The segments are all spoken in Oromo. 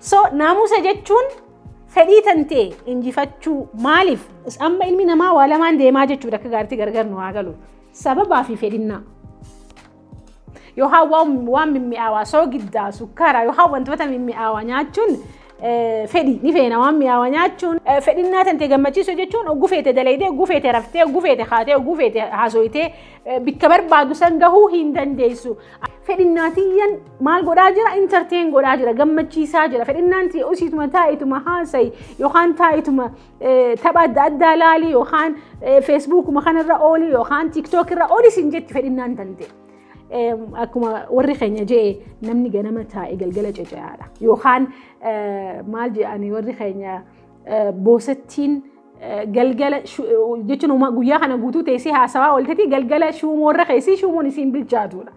So naamusa jechuun fedhii tantee injifachuu maaliif amma ilmi namaa waa lamaan deemaa jechuudha akka gaariitti gargar nu haa galu sababaa fi fedhinnaa yookaan waan mimmi'aawaa soogiddaa sukkaara yookaan wantoota mimmi'aawaa nyaachuun fedhii ni feena waan mi'aawaa nyaachuun fedhinnaa tantee gammachiisuu jechuun oguu feete dalaydee oguu feete raftee oguu feete haatee oguu feete haasoyitee bikka barbaadu san gahuu hin dandeessu. Fedhinnaatiyyan maal godhaa jira entertain godhaa jira gammachiisaa jira fedhinnaan ta'e usiituma taa'ituma haasayi yookaan taa'ituma tapha adda addaa laali yookaan feesbuukuma kanarra ooli yookaan tiktook irra ooli sin jetti fedhinnaan tantee. Akkuma warri keenya jee namni ganama taa'e galgala caca'aadha yookaan maal jedhani warri keenya boosattiin galgala jechuun guyyaa kana guutuu teessee haasawaa ooltetii galgala shuumoorra keessi shuumoon isiin bilchaatudha.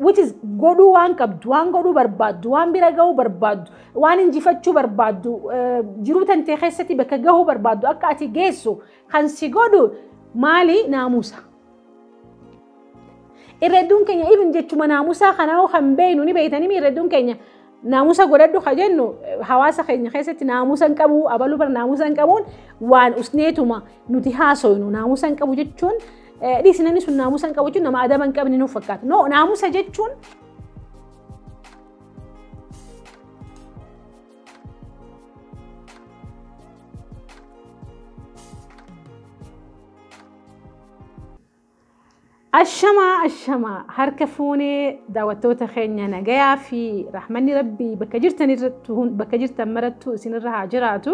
Which is godhuu waan qabdu waan godhuu barbaaddu waan bira gahuu barbaaddu waan injifachuu barbaaddu jiruu tantee keessatti bakka gahuu barbaaddu akka ati geessu kan si godhu maali naamusa. Irreedduun keenya even jechuma naamusaa kanaa kan beeynu ni beeytanii irreedduun keenya naamusa godhadhu kajennu hawaasa keenya keessatti naamusa hin qabu abaluu bar naamusa hin qabuun waan usneetuma nuti haasoynu naamusa hin qabu jechuun dhiisinani sun naamusa hin qabu jechuun nama adaba hin qabne nuuf fakkaata. No naamusa jechuun Ashama harka fuunee daawwattoota keenya nagayaa fi rahmanni rabbii bakka jirtan marattu isinirra haa jiraatu.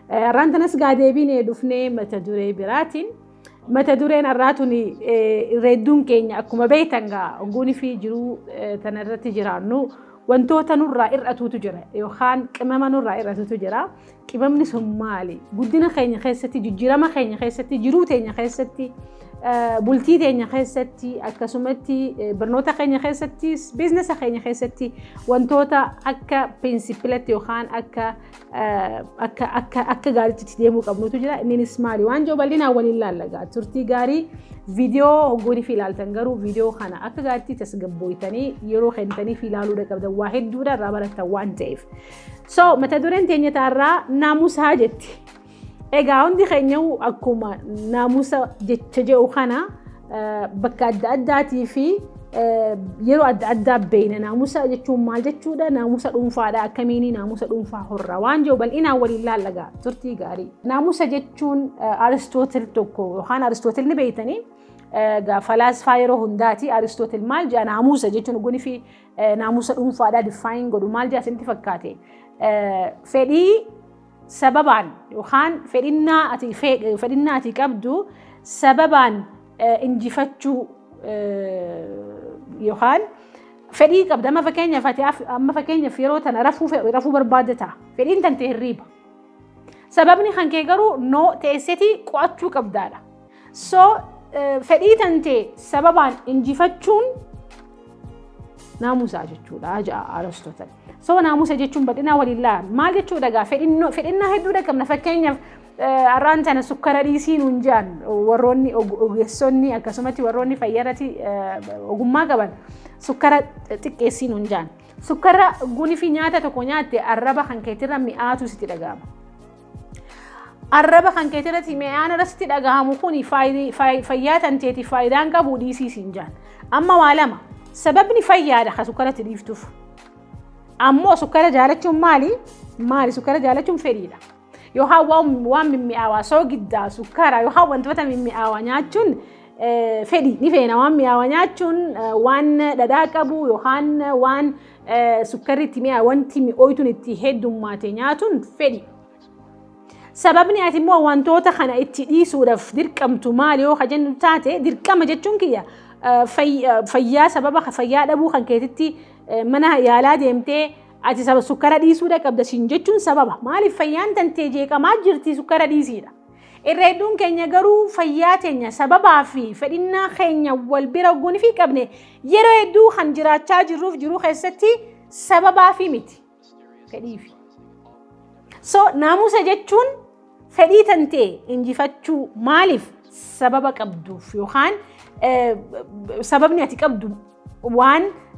Rantanas gaadeebiin dhufnee mata duree biraatiin mata dureen arraatuun irreedduun keenya akkuma beektan gaa oguunii fi jiruu tanarratti jiraannu wantoota nurraa irratuutu jira yookaan qimama nurraa irratuutu jira. Qimamni sun maali? Guddina keenya keessatti jijjiirama keenya keessatti jiruu teenya keessatti bultii teenya keessatti akkasumatti barnoota keenya keessatti biizinasa keenya keessatti wantoota akka pirinsipilatti yookaan akka gaariitti deemuu qabnutu jira. Innis maali? Waan joo bal'inaan waliin laallagaa turtii gaarii viidiyoo hoggoonii fi ilaaltan garuu viidiyoo kana akka gaariitti tasgabbooytanii yeroo kennitanii fi ilaaluudha qabdan waa hedduudha irraa barattan waan ta'eef. So mata dureen teenya taarraa naamusaa jetti. Egaa hundi keenya akkuma naamusa jecha jedhu kana bakka adda addaatii fi yeroo adda addaa beeyna. Naamusa jechuun maal jechuudha? Naamusa dhuunfaadha akkamiini naamusa dhuunfaa horra waan jedhu bal'inaan waliin laallagaa turtii gaarii. Naamusa jechuun Aristootel tokko yookaan Aristootel ni beeytanii falaasfaa yeroo hundaati. Aristootel maal jedha naamusa jechuun oguunii fi naamusa dhuunfaadha define godhu maal jedha isinitti fakkaate? Fedhii sababaan yookaan fedhinnaa ati qabdu sababaan injifachuu yookaan fedhii qabda amma fakkeenyaaf yeroo tana rafuu barbaadata fedhiin tante hirriiba sababni kan kee garuu no teessetii qo'achuu qabdaadha. So fedhii tante sababaan injifachuun naamusaa jechuudha ja'a Aristootel. So naamusa jechuun bal'inaa waliin laal maal jechuudha gaa fedhinnaa hedduudha qabna fakkeenyaaf arraan tana sukkara dhiisiin hunjaan warroonni ogeessonni akkasumatti warroonni fayyarati ogummaa qaban sukkara xiqqeessiin hunjaan sukkara guni fi nyaata tokko nyaatte arraba kan keetirra mi'aatu sitti dhagahama. Arraba kan keetirratti mi'aan irratti dhagahamu kuni fayyaa tanteeti faayidaan qabu dhiisiin jaan amma waa lama sababni fayyaadha ka sukkaratti dhiiftuuf. Ammoo sukkara jaalachuun maali? Sukkara jaalachuun fedhiidha. Yookaan waan mimmi'aawaa soogiddaa sukkara yookaan wantoota mimmi'aawaa nyaachuun fedhii ni feena waan mi'aawaa nyaachuun waan dhadhaa qabu yookaan waan sukkarri itti mi'aa wanti mi'ooytuun itti heddummaate nyaatuun fedhii. Sababni ati immoo wantoota kana itti dhiisuudhaaf dirqamtu maali yoo jennu taate dirqama jechuun kiyya fayyaa sababa fayyaa dhabuu kan keetitti mana yaalaa deemtee ati sababa sukkara dhiisuudha qabda siin jechuun sababa maaliif fayyaan tantee jeeqamaa jirti sukkara dhiisiidha. Irreedduun keenya garuu fayyaa teenya sababaa fi fedhinnaa keenya wal bira oguunii fi qabne yeroo hedduu kan jiraachaa jirruuf jiruu keessatti sababaa fi miti fedhiifi. So naamusa jechuun fedhii tantee injifachuu maaliif sababa qabduuf yookaan sababni ati qabdu waan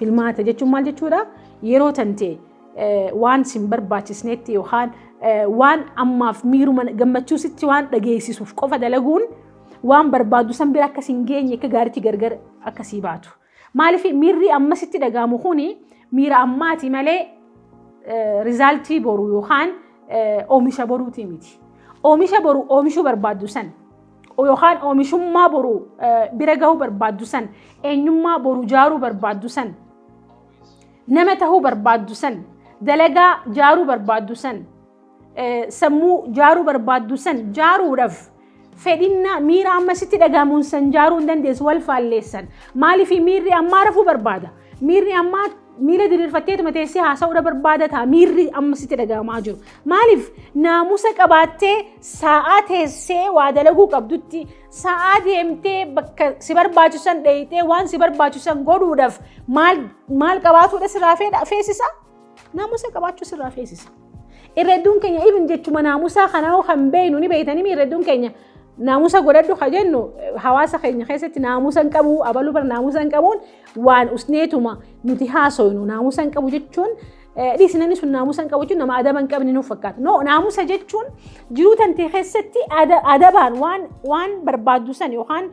filmaata jechuun maal jechuudha yeroo tante waan sin barbaachisnetti yookaan waan ammaaf miiruma gammachuu sitti waan dhageessisuuf qofa dalaguun waan barbaadu san bira akka sin geenye akka gaariitti gargar akkasii baatu. Maaliif miirri amma sitti dhagaamu kuni miira ammaati malee rizaaltii boru yookaan oomisha boruuti miti. Oomisha boru oomishuu barbaadu san yookaan oomishummaa boru bira gahuu barbaadu san eenyummaa boru jaaruu barbaadu san nama tahuu barbaadu san dalagaa jaaruu barbaadu san sammuu jaaruu barbaadu san jaaruudhaaf fedhinna miira amma sitti dhagaamuun san jaaruu hin dandeessu wal faalleessan. Maaliif miirri ammaa rafuu barbaada? Miirri ammaa miila diriirfatteetuma teessee haasa'uudha barbaada ta'a miirri amma sitti dhagaamaa jiru. Maaliif naamusa qabaattee sa'aa teessee waa dalaguu qabdutti sa'aa deemtee bakka si barbaachisan dheeyitee waan si barbaachisan godhuudhaaf maal qabaatuudha sirraa feesisa? Naamusa qabaachuu sirraa feesisa. Irreedduun keenya ibin jechuma naamusaa kanaa kan beeynu ni beeytanii irreedduun keenya naamusa godhadhu ka jennu hawaasa keenya keessatti naamusa hin qabu abaluu bar naamusa hin qabuun waan usneetuma nuti haasoynu naamusa hin qabu jechuun dhiisnani sun naamusa hin qabu jechuun nama adaba hin qabne nuuf fakkaata. No naamusa jechuun jiruu tantee keessatti adabaan waan barbaaddu san yookaan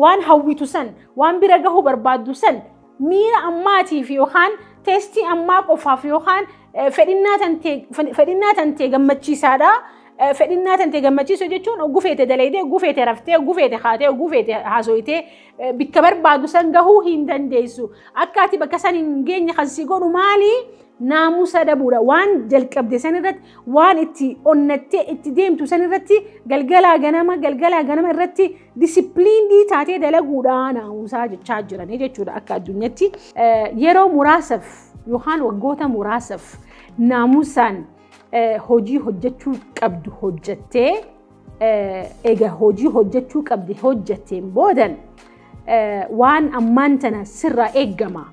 waan hawwitu san waan bira gahuu barbaaddu san miira ammaatiif yookaan teestii ammaa qofaaf yookaan fedhinnaa tantee gammachiisaadha. Fedhinnaa tantee gammachiisuu jechuun gufeete dalaydee gufeete raftee gufeete haatee gufeete haasoyitee bikka barbaadu san gahuu hin dandeessu. Akka ati bakka san hin geenye kan si godhu maali? Naamusa dhabuudha. Waan jalqabde san irratti waan itti onnattee itti deemtu san irratti galgalaa ganama irratti disipiliinii taatee dalaguudha naamusaa jechaa jiranii jechuudha akka addunyaatti. Yeroo muraasaaf yookaan waggoota muraasaaf naamusaan hojii hojjechuu qabdu hojjettee egaa hojii hojjechuu qabdi hojjetteen boodan waan ammaan tana sirraa eeggama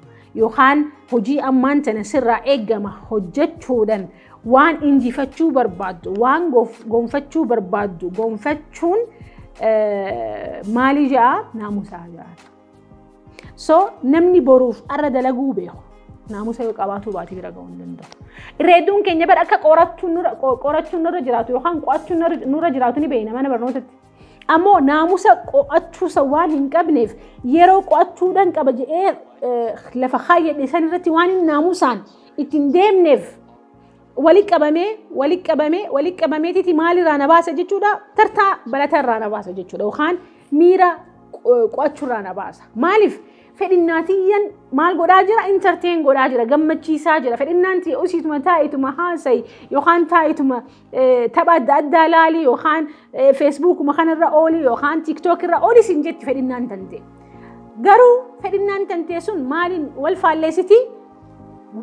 yookaan hojii ammaan tana sirraa eeggama hojjechuudhaan waan injifachuu barbaaddu waan gonfachuu barbaaddu gonfachuun maali jaa naamusaa jaa. So namni boruuf arra dalaguu beeku. Naamusa yoo qabaatu baati bira ga'uu hin danda'u. Irreedduun keenya bar akka qorachuun nurra jiraatu yookaan qo'achuun nurra jiraatu ni beekna mana barnootatti. Ammoo naamusa qo'achuusa waan hin qabneef yeroo qo'achuudhaan qaba jedhee lafa kaayyadhe san irratti waan hin naamusaan ittiin deemneef walitti qabameetiti maalirraa na baasa jechuudha tartaa baratarraa na baasa jechuudha yookaan miira qo'achuurraa na baasa. Maaliif? Fedhinnaatiyyan maal godhaa jira entertain godhaa jira gammachiisaa jira fedhinnaanti usiituma taa'ituma haasayi yookaan taa'ituma tapha adda addaa laali yookaan feesbuukuma kanarra ooli yookaan tiktook irra ooli sin jetti fedhinnaan tante. Garuu fedhinnaan tante sun maaliin wal faalleessiti?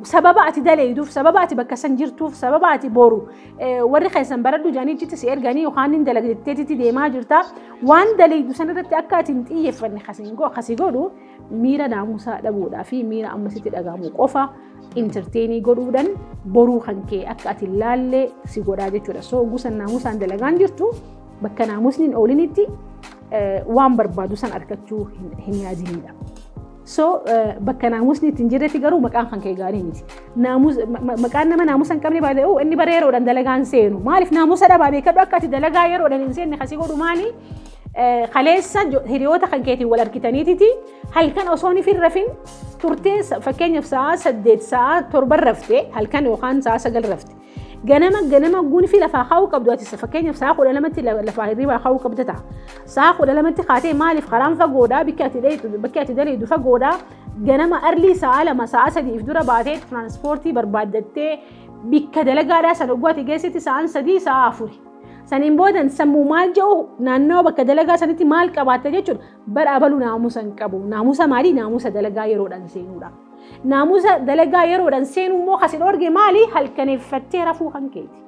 Sababa ati dalayduuf sababa ati bakka san jirtuuf sababa ati boru warri keessan baradhu jaanichitti si erganii yookaan hin dalagdeetti deemaa jirta waan dalaydu san irratti akka ati hin xiyyeeffanne kasii godhu miira naamusaa dhabuudhaa fi miira ammasitti dhagaamu qofa entertainii godhuudhaan boruu kan kee akka ati ilaallee si godhaa jechuudha. So gusan naamusaan dalagaan jirtu bakka naamusni hin oolinitti waan barbaadu san argachuu hin yaadinidha. So bakka naamusni ittiin jirretti garuu maqaan kan kee gaarii miti. Maqaan nama naamusa hin qabne baay'ee inni bara yeroodhaan dalagaan seenu. Maaliif naamusa dhabaa beekadhu akka ati dalagaa yeroodhaan hin seenne kasii godhu maali? Kaleessa hiriyoota kan keetiin wal argitaniititi halkan osoo hin rafin turtee fakkeenyaaf sa'a 8 sa'a 7 raftee halkan yookaan sa'a 9 rafte. Ganama guunfi lafaa kaa'uu qabdu ati fakkeenyaaf sa'a 12tti lafaa hirribaa kaa'uu qabda ta'a. Sa'a 12tti kaatee maaliif karaan fagoodhaa bakki ati dalaydu fagoodhaa ganama arlii sa'a 2 sa'a 3 dura baatee tiraanspoortii barbaaddattee bakka dalagaadhaa san ogguu ati geessitti sa'aan 3 sa'a 4. Saniin boodan sammuu maal jedhu naannoo bakka dalagaa sanitti maal qabaatte jechuudha bara abaluu naamusa hin qabu. Naamusa maali? Naamusa dalagaa yeroodhaan seenuudha. Naamusa dalagaa yeroodhaan seenuu immoo kasi dhorge maali? Halkaneeffattee rafuu kan keeti.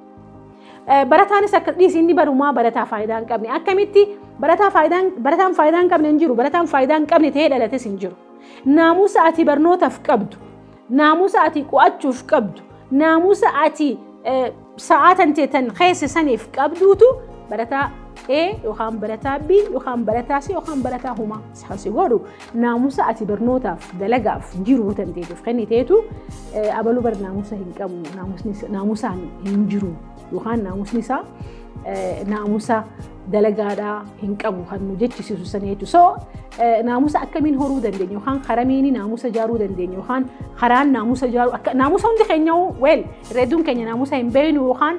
Barataanis akka dhiisinni barumaa barataa faayidaa hin qabne. Akkamitti barataan faayidaa hin qabne hin jiru. Barataan faayidaa hin qabne ta'ee dhalates hin jiru. Naamusa ati barnootaaf qabdu. Naamusa ati qo'achuuf qabdu. Naamusa ati sa'aa tantee tan keessa saniif qabduutu barataa A yookaan barataa B yookaan barataa C yookaan barataa huma si godhu naamusa ati barnootaaf dalagaaf jiru tanteetiif kenniteetu abaluu bar naamusa hin qabu naamusaan hin jiru yookaan naamusni isaa naamusa dalagaadhaa hin qabu kan nu jechisiisu saneetu so naamusa akkamiin horuu dandeenya yookaan karamiin naamusa jaaruu dandeenya yookaan karaan naamusa jaaru akka naamusa hundi keenya wel reeduun keenya naamusa hin beeynu yookaan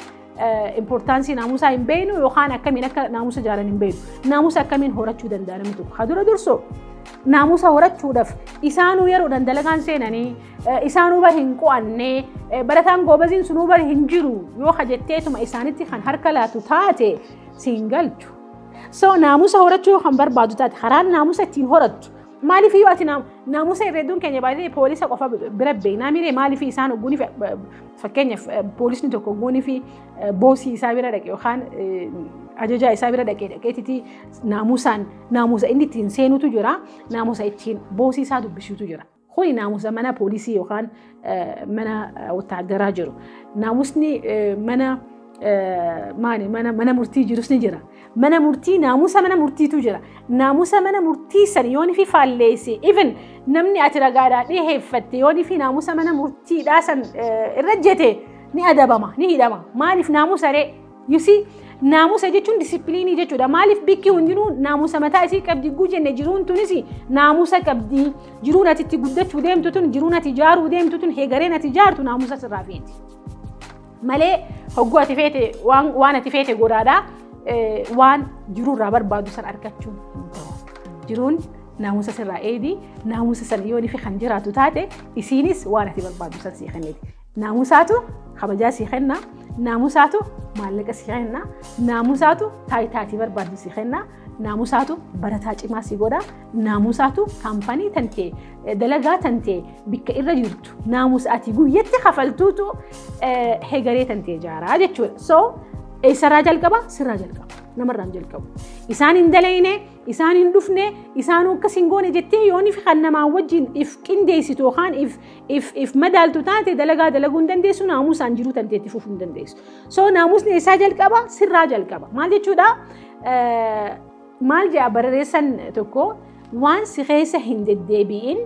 importansii naamusa hin beeynu yookaan akkamiin akka naamusa jaaran hin beeynu naamusa akkamiin horachuu danda'a namni tokko hadura durso naamusa horachuudhaaf isaanuu yeroodhaan dalagaan seenanii isaanuu bar hin qo'annee barataan goobaziin sunuu bar hin jiru yoo hajjetteetuma isaanitti kan harka laatu taate siin galchu so naamusa horachuu kan barbaadu taate karaan naamusa ittiin horattu maaliif yoo ati naamusa irreedduun keenya baay'ee poolisa qofa bira beeknaa miree maaliif isaan ogguuniif fakkeenyaaf poolisni tokko ogguuniif boosii isaa bira dhaqe yookaan ajajaa isaa bira dhaqeetitti naamusa inni ittiin seenutu jira naamusa ittiin boosii isaa dubbisuutu jira kuni naamusa mana poolisii yookaan mana wattaaddaraa jiru naamusni mana murtii jirus ni jira mana murtii naamusa mana murtiitu jira naamusa mana murtii san yooni fi faalleesse even namni ati ragaadhaa dhiheeffatte yooni fi naamusa mana murtiidhaa san irra jete ni adabama ni hidhama maaliif naamusa ree yusi naamusa jechuun disipiliinii jechuudha maaliif bikki hundinuu naamusa mataa isii qabdi gujenne jiruun tunis naamusa qabdi jiruun ati itti guddachuu deemtu tun jiruun ati jaaruu deemtu tun heegareen ati jaartu naamusa sirraa feeti malee hogguu ati feete waan ati feete godhaadhaa waan jiruurraa barbaadu san argachuu hin ta'u jiruun naamusa sirraa eedi naamusa san yoo nifi kan jiraatu taate isiinis waan ati barbaadu san sii kenneeti naamusaatu kabajaa sii kenna naamusaatu maallaqa sii kenna naamusaatu taayitaatii barbaadu sii kenna naamusaatu barataa cimaa sii godha naamusaatu kaampanii tantee dalagaa tantee bikka irra jirtu naamusa ati guyyatti kafaltuutu heegaree tantee jaaraa jechuudha so eessarraa jalqaba sirraa jalqaba namarraan jalqabu isaan hin dalayne isaan hin dhufne isaanuu akkas hin goone jettee yooni fi kan namaa wajjin if qindeessitu yookaan if madaaltu taate dalagaa dalaguu hin dandeessu naamusaan jiruu tanteetti fufuu hin dandeessu so naamusni eessaa jalqaba sirraa jalqaba maal jechuudha maal jedha barreessan tokko waan si keessa hin deddeebi'in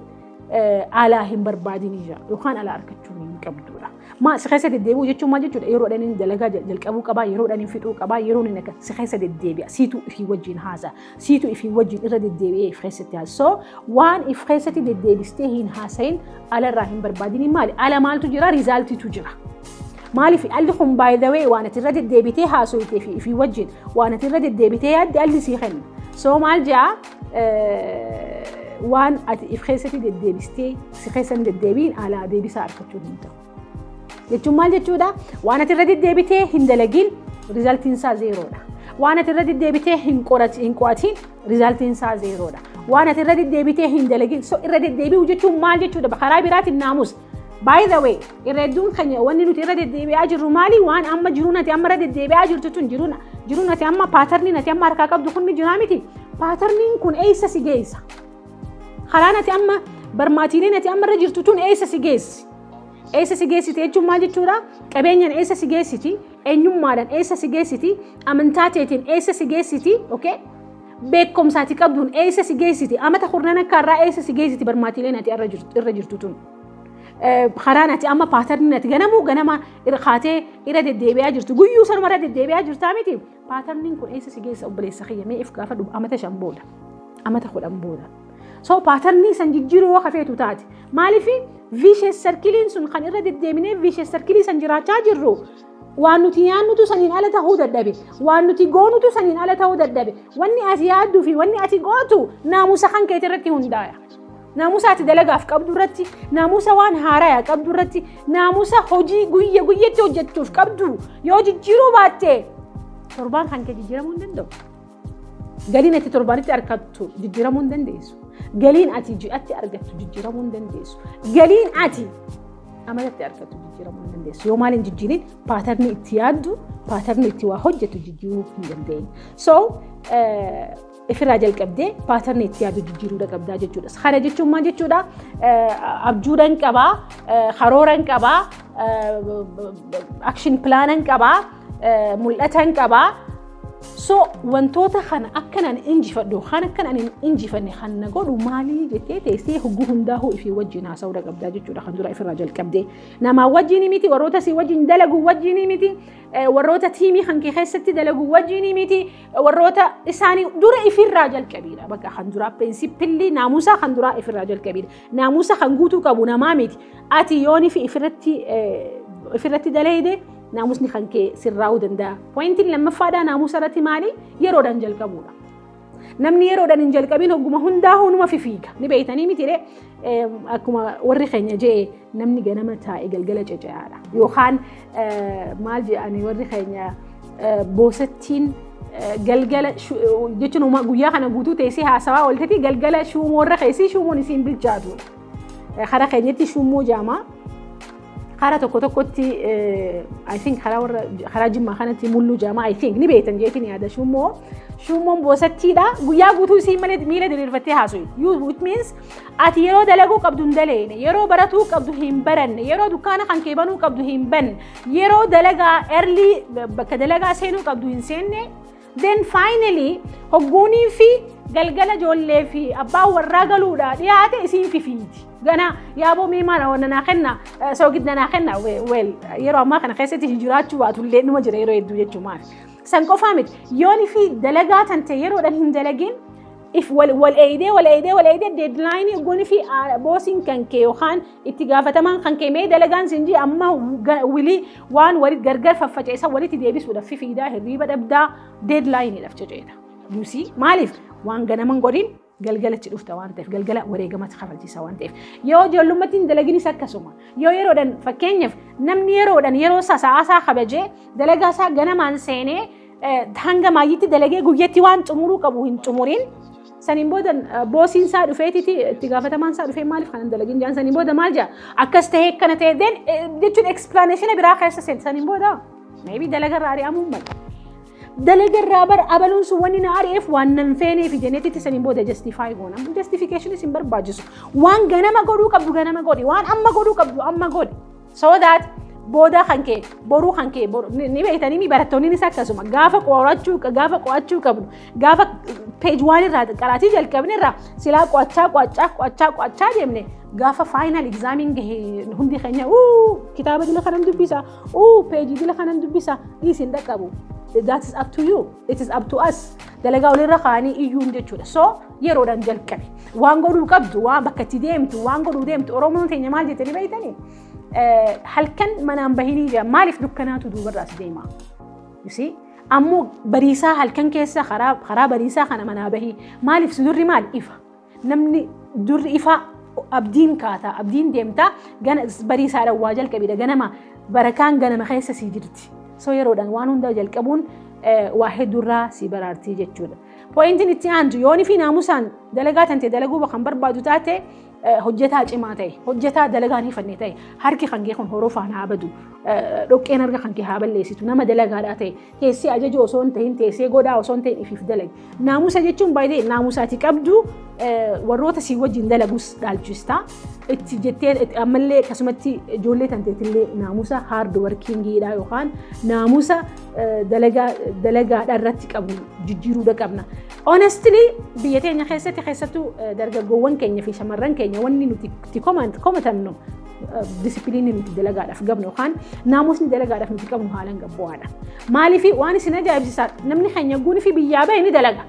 alaa hin barbaadinii jira yookaan alaa argachuu hin qabdudha ما سخيسة الدبو جت ما جت يروح لين دلقة جلكابو كبا يروح لين فتو كبا يروح لين سخيسة الدبي سيتو في وجه هذا سيتو في وجه إرد الدبي في خيسة هذا so وان في خيسة الدبي استهين هاسين على الرحم بربادين مال على مال تجرا ريزالت تجرا مالي في قلهم باي ذا واي وانا ترد الدبي تها سويت في وجه وانا ترد الدبي تها دل سيخن so مال جا وان في خيسة الدبي استي سخيسة الدبي على دبي صار كتشوفين jechuun maal jechuudha waan ati irra deddeebitee hin dalagin rizaaltiin isaa zeeroodha waan ati irra deddeebitee hin qo'atiin rizaaltiin isaa zeeroodha waan ati irra deddeebitee hin dalagin so irra deddeebi'u jechuun maal jechuudha karaa biraatiin naamus by the way irreedduun keenya wanni nuti irra deddeebi'aa jirru maali waan amma jiruun ati amma irra deddeebi'aa jirtu tun jiruun ati amma paatarniin ati amma harkaa qabdu kun ni jiraa miti paatarniin kun eessa si geessa karaan ati amma barmaatiileen ati amma irra jirtu tun eessa si geessi eessa si geessiti jechuun maal jechuudha qabeenyaan eessa si geessiti eenyummaadhaan eessa si geessiti amantaa teetiin eessa si geessiti okay beekumsaati qabduun eessa si geessiti amata kurnaan akka irraa eessa si geessiti barmaatiileen ati irra jirtu tun karaan ati amma paatarniin ati ganama irkaatee irra deddeebi'aa jirtu guyyuu sanuma irra deddeebi'aa jirtaa miti paatarniin kun eessa si geessa obboleessa kiyya mee if gaafa dhufu amata 5 booda amata 10 booda so paatarnii san jijjiiruu hafeetu taate maaliif vicious circle sun kan irra deddeebinee vicious circle san jiraachaa jirru waan nuti yaannutu saniin ala ta'uu dadhabe waan nuti goonutu saniin ala ta'uu dadhabe wanni ati yaadduu fi wanni ati gootu naamusa kan keetii irratti hundaa'e naamusa ati dalagaaf qabdu irratti naamusa waan haaraa qabdu irratti naamusa hojii guyyetti hojjechuuf qabdu yoo jijjiiruu baatte torbaan kan kee jijjiiramuu hin danda'u galiin ati torbaanitti argattu jijjiiramuu hin dandeessu galiin ati ji'atti argattu jijjiiramuu hin dandeessu galiin ati amalatti argattu jijjiiramuu hin dandeessu yoo maaliin jijjiirin paatarni itti yaaddu paatarni itti waa hojjetu jijjiiruu hin dandeenye so ifirraa jalqabdee paatarni itti yaaddu jijjiiruu qabdaa jechuudha kana jechuun maal jechuudha abjuudhaan qabaa karooraan qabaa action plaanan qabaa mul'atan qabaa so wantoota kana akkanaan injifadhu kan akkanaan injifanne kan godhu maali jettee teessee hoggu hundaa'u ifii wajjin haasa'uu qabdaa jechuudha kan dura ifirraa jalqabdee nama wajjin miti warroota si wajjin dalagu wajjin miti warroota tiimii kan keessatti dalagu wajjin miti warroota isaanii dura ifirraa jalqabiidha bakka kan dura pirinsipilli naamusa kan dura ifirraa jalqabiidha naamusa kan guutuu qabu namaa miti ati yooni fi ifirratti daleede naamusni kan kee sirraa'uu danda'a. Pointiin lammaffaadhaa naamusa irratti maali? Yeroodhaan jalqabuudha. Namni yeroodhaan hin jalqabin hogguma hundaa hunuma fiiga. Ni beeytanii miti akkuma warri keenya jee namni ganama taa'e galgala ceca'aadha. Yookaan maal jedhani warri keenya boosattiin galgala jechuun guyyaa kana guutuu teessee haasawaa ooltetti galgala shuumoo irra keessi shuumoon isiin bilchaatudha. Kara keenyatti shuumoo jaamaa. Kara tokkotti I think kara jimmaa kanatti mullu jaamaa I think ni beektan jeetiin yaada shuumoon boosattiidha guyyaa guutuu isiin malee miila diriirfattee haasa'u. It means ati yeroo dalaguu qabdu hin daleene yeroo baratuu qabdu hin baranne yeroo dukkaana kan kee banuu qabdu hin banne yeroo dalagaa early bakka dalagaa seenuu qabdu hin seenne then finally hogguunii fi galgala ijoollee fi abbaa warraa galuudha dhiyaate isiin fifiiti. Gana yaaboo meemaa wanna kenna soogidna na kenna well yeroo ammaa kana keessatti jiraachuu baatullee numa jira yeroo hedduu jechuun maal san qofaa miti yooni fi dalagaa tante yeroodhaan hin dalagin if wal eedee deadline gooni fi boosiin kan kee yookaan itti gaafatamaan kan kee mee dalagaan sinjii amma wilii waan walit gargar faffaceessa walitti deebisuudhaaf fiidaa hirriiba dhabdaa deadlineedhaaf jechuudha. You see maaliif waan ganaman godhin galgalachi dhufta waan ta'eef galgala wareegamatti kafalchiisa waan ta'eef yoo ijoollummaatti hin dalaginis akkasuma yoo yeroodhaan fakkeenyaaf namni yeroodhaan yeroo sa'aasaa kabajee dalagaa isaa ganamaan seenee hanga maayyitti dalagee guyyaatti waan xumuruu qabu hin xumuriin saniin booda boosiin isaa dhufeetiti itti gaafatamaan isaa dhufee maaliif kanan dalagin jaan saniin booda maal jaa akkas ta'ee kana ta'e jechuun explanation biraa keessa seente saniin booda maybe dalagarraa ari'amuun mala. Dalagarraa bar abaluun sun wanni na ari'eef waan nan feenee fi jeneetitti saniin booda justify goona. Justification isin barbaachisu. Waan ganama godhuu qabdu ganama godhi. Waan amma godhuu qabdu amma godhi. So that booda kan kee boruu kan kee ni beektanii mi barattoonni ni akkasuma gaafa qo'achuu qabdu gaafa page 1 irraa qaraatii jalqabne irraa silaa qo'achaa deemne gaafa final examing hundi keenya kitaaba dila kanan dubbisa page dila kanan dubbisa isin dhaqqabu. That is up to you. It is up to us. Dalagaa walirra kaanii iyyuun jechuudha. So yeroodhaan jalqabe. Waan godhuu qabdu, waan bakka itti deemtu, waan godhuu deemtu. Oromoon teenya maal jettanii beektanii? Halkan manaan bahinii jira. Maaliif dukkanaatu duubarraas deema? You see? Ammoo bariisaa halkan keessa karaa bariisaa kana manaa bahii. Maaliif durri maal ifa? Namni durri ifa abdiin kaata, abdiin deemta bariisaadhaan waa jalqabedha. Ganama barakaan ganama keessa sii jirti. So yeroodhaan waan hunda jalqabuun waa hedduurraa si baraartii jechuudha. Pointiin itti aantu yooni fi naamusaan dalagaa tante dalaguu kan barbaadu taate hojjetaa cimaa ta'e hojjetaa dalagaa hin fanne ta'e harki kan kee kun horofaan haa badu dhoqqeen harka kan kee haa balleessitu nama dalagaadhaa ta'e teessee ajaju osoo hin ta'in teessee godhaa osoo hin ta'in ifiif dalagi. Naamusa jechuun baay'ee naamusaati qabdu warroota si wajjin dalagus dhaalchista. Itti jettee ammallee akkasumatti ijoollee tanteetillee naamusa hard workingiidha yookaan naamusa dalagaadhaa irratti qabnu jijjiiruudha qabna. Honestly biyya teenya keessattuu dargaggoowwan keenya fi shamarran keenya wanni nuti itti komatamnu disipiliinii nuti dalagaadhaaf qabnu yookaan naamusni dalagaadhaaf nuti qabnu haalaan gabbu'aadha. Maaliif waan isin ajaa'ibsiisaa namni keenya guunii fi biyyaa bahe ni dalaga.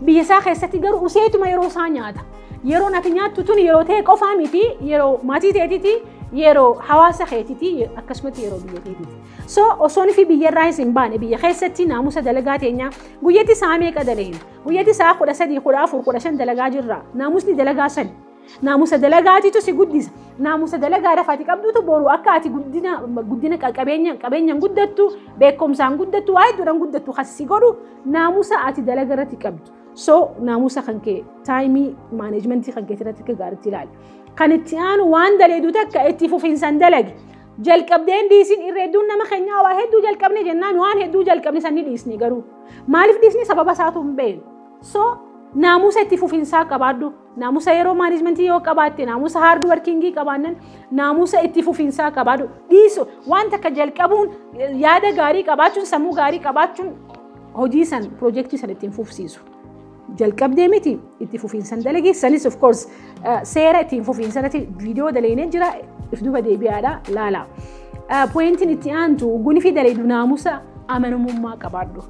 Biyya isaa keessatti garuu useetuma yeroo isaa nyaata. Yeroo nati nyaattu tun yeroo ta'e qofaa miti yeroo maatii ta'eetiti yeroo hawaasa keetiti akkasumatti yeroo biyya ta'eetiti. So osoo fi biyya irraa hin baane biyya keessatti naamusa dalagaa teenya guyyatti isaa meeqa daleen guyyatti isaa 13 14 15 dalagaa jirra naamusni dalagaa san naamusa dalagaatitu si guddisa naamusa dalagaa rafaati qabdutu boru akka ati guddina qabeenyaan guddattu beekumsaan guddattu waa hedduudhaan guddattu kasi godhu naamusa ati dalagarratti qabdu. So naamusa kan kee taayimii maaneejmentii kan keetirratti akka gaariitti ilaali. Kan itti aanu waan daleedu takka itti fufinsaan dalagi. Jalqabdeen dhiisin irreedduun nama keenyaa waa hedduu jalqabne jennaan waan hedduu jalqabne sanni dhiisni garuu maaliif dhiisni sababa isaatu hin beeknu. So naamusa itti fufinsaa qabaadhu. Naamusa yeroo maaneejmentii yoo qabaatte naamusa hard workingii qabaannan naamusa itti fufinsaa qabaadhu. Dhiisu waan takka jalqabuun yaada gaarii qabaachuun sammuu gaarii qabaachuun hojii san projektii san ittiin fufsiisu. Jalqabdee miti itti fufiinsan dalagii sanis of course seera ittiin fufiinsanatti viidiyoo dalaynee jira if duba deebi'aadha laala. Pointiin itti aantu guni fi dalaydu naamusa amanamummaa qabaadhu.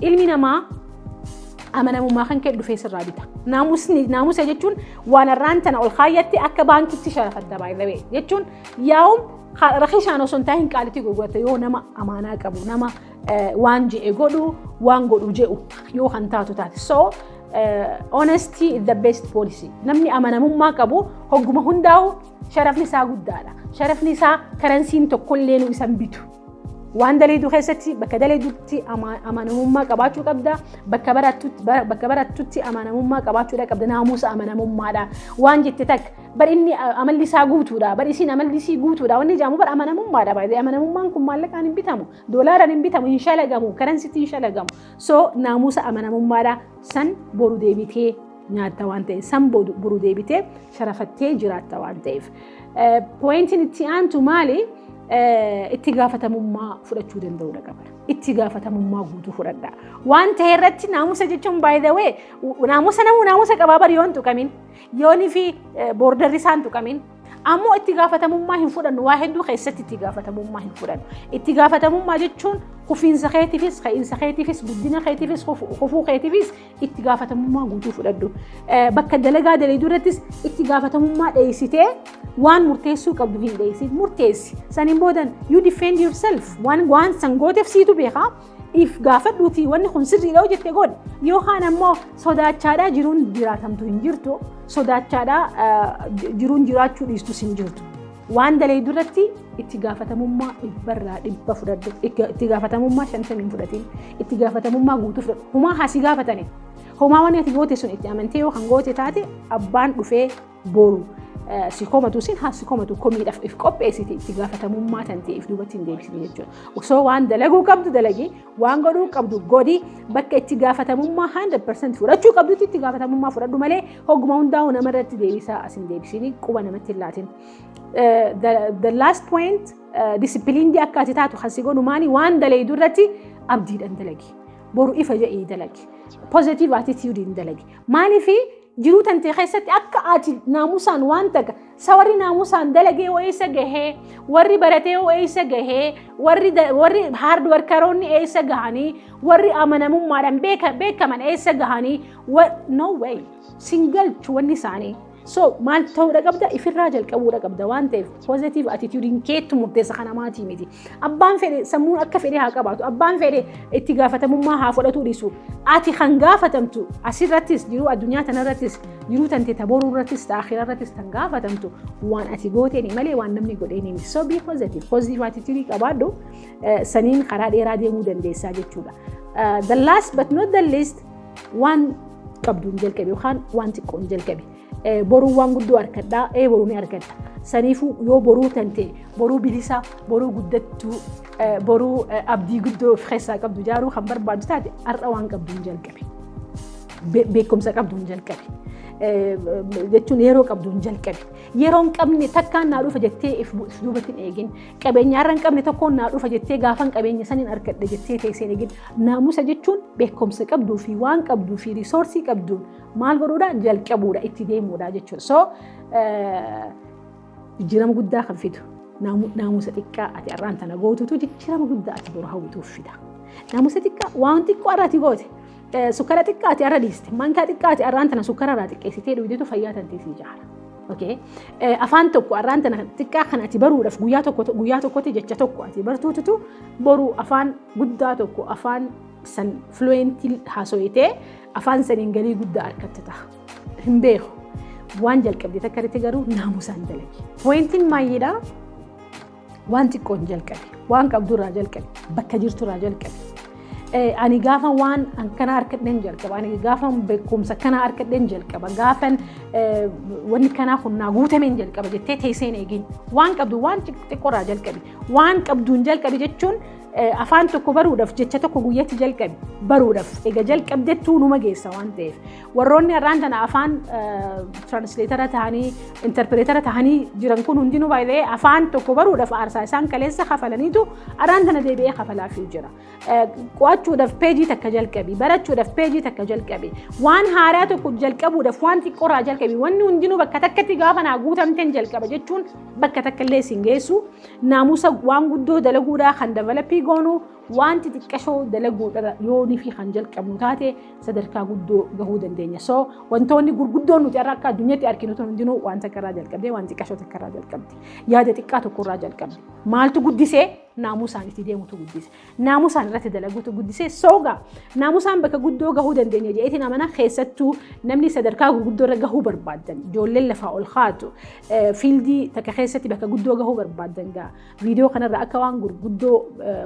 Ilmi namaa amanamummaa kan kee dhufee sirraa bita. Naamusa jechuun waan irraan tana ol kaayyatti akka baankitti sharafatta baay'ee jechuun yaa'um rakhishaan osoo hin taa'in qaalitti gurgurata yoo nama amaanaa qabu nama waan je'e godhu waan godhu je'u yoo kan taatu taate. So honesty is the best policy. Namni amanamummaa qabu hogguma hundaa'u sharafni isaa guddaadha. Sharafni isaa karansiin tokkollee nu isan bitu. Waan dalaydu keessatti bakka dalaydutti amanamummaa qabaachuu qabda. Bakka barattutti amanamummaa qabaachuu qabda. Naamusa amanamummaadha. Waan jette takka bari inni amalli isaa guutuudha. Bari isiin amalli isii guutuudha. Wanni jaamu bari amanamummaadha. Baay'ee amanamummaan kun maallaqaan hin bitamu. Doolaaraan hin bitamu. Hin shalagamu. Karansiitti hin shalagamu. So naamusa amanamummaadha. San boru deebitee nyaatta waan ta'eef. San boru deebitee sharafattee jiraatta waan ta'eef. Pointiin itti aantu maali? Itti gaafatamummaa fudhachuu danda'uudha qabna. Itti gaafatamummaa guutuu fudhadha. Waan ta'e irratti naamusa jechuun by the way naamusa qabaa bari yoon tuqamin yoonii fi boordarri isaan tuqamin ammoo itti gaafatamummaa hin fudhannu waa hedduu keessatti itti gaafatamummaa hin fudhannu. Itti gaafatamummaa jechuun kufiinsa keetiifis ka'iinsa keetiifis guddina keetiifis kufuu keetiifis itti gaafatamummaa guutuu fudhadhu. Bakka dalagaa dalaydu irrattis itti gaafatamummaa dheessitee waan murteessuu qabdu hin dheessin murteessi. Saniin boodan you defend yourself waan san gooteef siitu beekaa. If gaafadhuuti wanni kun sirriidha jette godhi yookaan ammoo sodaachaadhaa jiruun jiraatamtu hin jirtu sodaachaadhaa jiruun jiraachuu dhiistus hin jirtu. Waan dalaydu irratti itti gaafatamummaa 100% fudhadhu. Itti gaafatamummaa 50 fudhatiin itti gaafatamummaa guutuu fudhadhu. Humaa haasi gaafatanii humaa wanni ati goote sun itti amantee yookaan goote taate abbaan dhufee boru. Si komatu sin haa si komatu komiidhaaf if qopheessite itti gaafatamummaa tan ta'eef duubatti hin deebisine jechuudha. So waan dalaguu qabdu dalagi waan godhuu qabdu godhi bakka itti gaafatamummaa 100% fudhachuu qabdutti itti gaafatamummaa fudhadhu malee hogguma hundaa'u namarratti deebisaa asin deebisini quba namatti hin laatin. The last point discipline akka ati taatu hasi godhu maali waan dalaydu irratti abdiidhaan dalagi. Boru ifa jedhee dalagi. Positive attitude hin dalagi. Maaliif jiruu tantee keessatti akka ati naamusaan waan takka sawarri naamusaan dalagee eessa gahee warri baratee eessa gahee warri hard workeroonni eessa gahanii warri amanamummaadhaan beekaman eessa gahanii no way single wanni isaanii. So maal ta'uudha qabda ifirraa jalqabuudha qabda waan ta'eef positive attitude keetu murteessa kana maatii miti. Abbaan fedhe sammuun akka fedhe haa qabaatu. Abbaan fedhe itti gaafatamummaa haa fudhatu dhiisu. Ati kan gaafatamtu asirrattis jiruu addunyaa tanarrattis jiruu tantee taboruu irrattis ta'akhira irrattis tan gaafatamtu waan ati gooteeni malee waan namni godheeni miti. So be positive attitude qabaadhu saniin karaa dheeraa deemuu dandeessaa jechuudha. The last but not the least waan qabduun jalqabe yookaan waan xiqqoon jalqabe. Boruu waan guddoo arkadhaa boruu ni argadha. Saniifuu yoo boruu tante boruu bilisa boruu guddattuu boruu abdii guddoo of keessaa qabdu jaaruu kan barbaadu taate har'a waan qabduun jalqabe. Beekumsa qabduun jalqabe. Jechuun yeroo qabduun jalqabe. Yeroo hin qabne takkaan naa dhufa jettee if duubatti hin eegin. Qabeenyaarra hin qabne tokkoon naa dhufa jettee gaafan qabeenya saniin arkadha jettee teessee hin eegin. Naamusa jechuun beekumsa qabduu fi waan qabduu fi risoorsii qabduun maal godhuudha jalqabuudha itti deemuudha jechuudha. So jijjiirama guddaa kan fidu naamusa xiqqaa ati arraan tana gootutu jijjiirama guddaa ati boru hawwituuf fida. Naamusa xiqqaa waan xiqqoo arraati goote. Sukkara xiqqaa ati arra dhiiste mankaa xiqqaa ati arraan tana sukkara irraa xiqqeessitee dhugdeetu fayyaa tanteesii jaala. Okay. Afaan tokko arraan tana xiqqaa kan ati baruudhaaf guyyaa tokkotti jecha tokko ati bartuututu boru afaan guddaa tokko afaan san fluentil haasoyitee afaan saniin galii guddaa argatta ta'a. Hin beeku. Waan jalqabde takka irratti garuu naamusaan dalagi. Pointiin maayidhaa waan xiqqoon jalqabe waan qabdurraa jalqabe bakka jirturraa jalqabe. Ani gaafa waan kana arkadhen jalqaba ani gaafa beekumsa kana arkadhen jalqaba gaafan wanni kana kunna guutameen jalqaba jettee teesseen eegin waan qabdu waan xiqqoorraa jalqabe waan qabduun jalqabe jechuun afaan tokko baruudhaaf jecha tokko guyyatti jalqabi baruudhaaf egaa jalqabdettuu numa geessa waan ta'eef warroonni har'aan tana afaan translatora ta'anii interpreetara ta'anii jiran kun hundinuu baay'ee afaan tokko baruudhaaf aarsaa isaan kaleessa kafalaniitu har'aan tana deebi'ee kafalaafii jira. Qo'achuudhaaf peejii takka jalqabi barachuudhaaf peejii takka jalqabi waan haaraa tokko jalqabuudhaaf waan xiqqoorraa jalqabi wanni hundinuu bakka takkatti gaafa naa guutamteen jalqaba jechuun bakka takka illee siin geessu naamusa waan guddoo dalaguudhaa kan dabalapii goonu wanti xiqqashoo dalaguudha yoonii fi kan jalqabnu taate sadarkaa guddoo gahuu dandeenya. So wantoonni gurguddoon nuti har'a akka addunyaatti arginu hundinuu waan takkarraa jalqabdee waan xiqqashoo takkarraa jalqabdi yaada xiqqaa tokkorraa jalqabdi maaltu guddisee naamusaan itti deemutu guddise naamusaan irratti dalaguutu guddise soogaa naamusaan bakka guddoo gahuu dandeenya jedheetiin amana keessattuu namni sadarkaa gurguddoo irra gahuu barbaadan ijoolleen lafaa ol kaatu fiildii takka keessatti bakka guddoo gahuu barbaadan gaa viidiyoo kanarra akka waan gurguddoo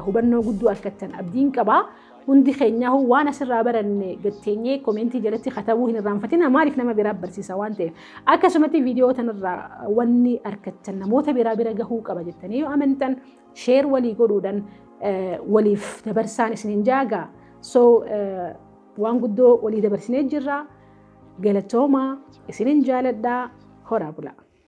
hubannoo guddoo argattan abdiin qabaa hundi keenyaa waan asirraa baranne gatteenyee koomentii jalatti katabuu hin irraanfatina maaliif nama biraa barsiisa waan ta'eef akkasumatti viidiyoo tanarraa wanni argattan namoota biraa bira gahuu qaba jettanii yoo amantan sheer walii godhuudhaan waliif dabarsaan isiniin jaagaa so waan guddoo walii dabarsinee jirra galatoomaa isiniin jaaladhaa horaa bulaa.